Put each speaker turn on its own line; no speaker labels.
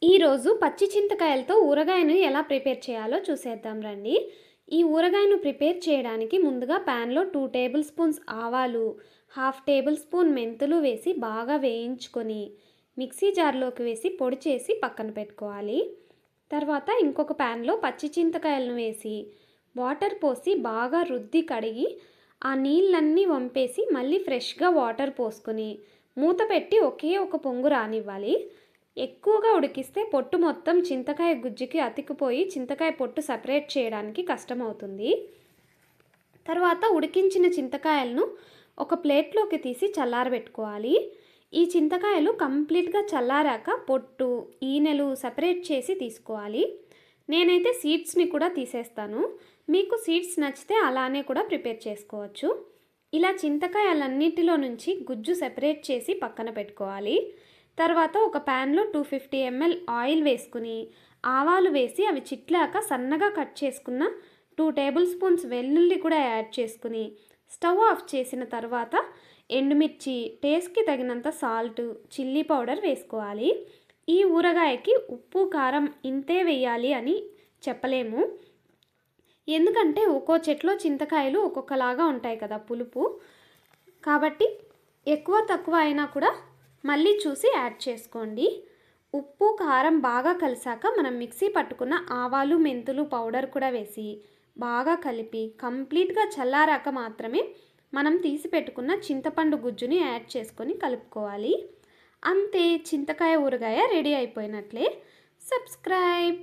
ఈరోజు పచ్చి చింతకాయలతో ఊరగాయను ఎలా ప్రిపేర్ చేయాలో చూసేద్దాం రండి. ఈ ఊరగాయను ప్రిపేర్ చేయడానికి ముందుగా ప్యాన్లో 2 టేబుల్ స్పూన్స్ ఆవాలు, హాఫ్ టేబుల్ స్పూన్ మెంతులు వేసి బాగా వేయించుకొని మిక్సీ జార్లోకి వేసి పొడి చేసి పక్కన పెట్టుకోవాలి. తర్వాత ఇంకొక ప్యాన్లో పచ్చి చింతకాయలను వేసి వాటర్ పోసి బాగా రుద్ది కడిగి ఆ నీళ్ళన్నీ వంపేసి మళ్ళీ ఫ్రెష్గా వాటర్ పోసుకొని మూత పెట్టి ఒకే ఒక పొంగు రానివ్వాలి. ఎక్కువగా ఉడికిస్తే పొట్టు మొత్తం చింతకాయ గుజ్జుకి అతికిపోయి చింతకాయ పొట్టు సపరేట్ చేయడానికి కష్టమవుతుంది. తర్వాత ఉడికించిన చింతకాయలను ఒక ప్లేట్లోకి తీసి చల్లారబెట్టుకోవాలి. ఈ చింతకాయలు కంప్లీట్గా చల్లారాక పొట్టు, ఈనెలు సపరేట్ చేసి తీసుకోవాలి. నేనైతే సీడ్స్ని కూడా తీసేస్తాను. మీకు సీడ్స్ నచ్చితే అలానే కూడా ప్రిపేర్ చేసుకోవచ్చు. ఇలా చింతకాయలన్నిటిలో నుంచి గుజ్జు సెపరేట్ చేసి పక్కన పెట్టుకోవాలి. తర్వాత ఒక ప్యాన్లో 250 ml ఆయిల్ వేసుకుని ఆవాలు వేసి అవి చిట్లాక సన్నగా కట్ చేసుకున్న 2 టేబుల్ స్పూన్స్ వెల్లుల్లి కూడా యాడ్ చేసుకుని స్టవ్ ఆఫ్ చేసిన తర్వాత ఎండుమిర్చి, టేస్ట్కి తగినంత సాల్ట్, చిల్లీ పౌడర్ వేసుకోవాలి. ఈ ఊరగాయకి ఉప్పు, కారం ఇంతే వేయాలి అని చెప్పలేము. ఎందుకంటే ఒక్కో చెట్లో చింతకాయలు ఒక్కొక్కలాగా ఉంటాయి కదా పులుపు. కాబట్టి ఎక్కువ తక్కువ అయినా కూడా మళ్ళీ చూసి యాడ్ చేసుకోండి. ఉప్పు, కారం బాగా కలిసాక మనం మిక్సీ పట్టుకున్న ఆవాలు, మెంతులు పౌడర్ కూడా వేసి బాగా కలిపి కంప్లీట్గా చల్లారాక మాత్రమే మనం తీసి పెట్టుకున్న చింతపండు గుజ్జుని యాడ్ చేసుకొని కలుపుకోవాలి. అంతే, చింతకాయ ఊరగాయ రెడీ అయిపోయినట్లే. సబ్స్క్రైబ్.